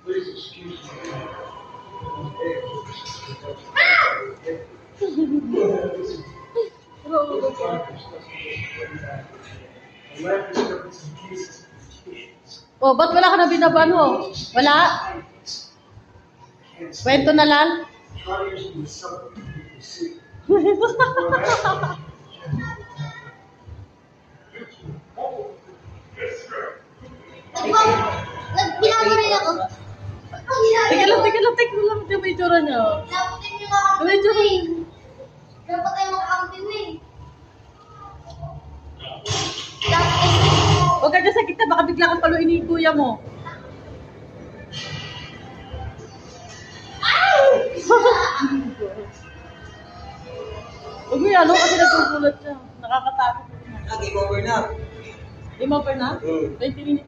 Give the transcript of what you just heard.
Please excuse me. Oh, ba't wala ka na binaban mo? Wala? Kwento na lang? Binabaray ako. Teka lang. Di ba yung tsura niyo? Dapatin niyo makakampin eh. Dapat tayo makakampin eh. Huwag ka dyan sa kita, baka bigla kang paluin ni kuya mo. Huwag mo yan, kasi nagsusulat siya. Nakakatakot. Game over na. Game over na? 20 minutes.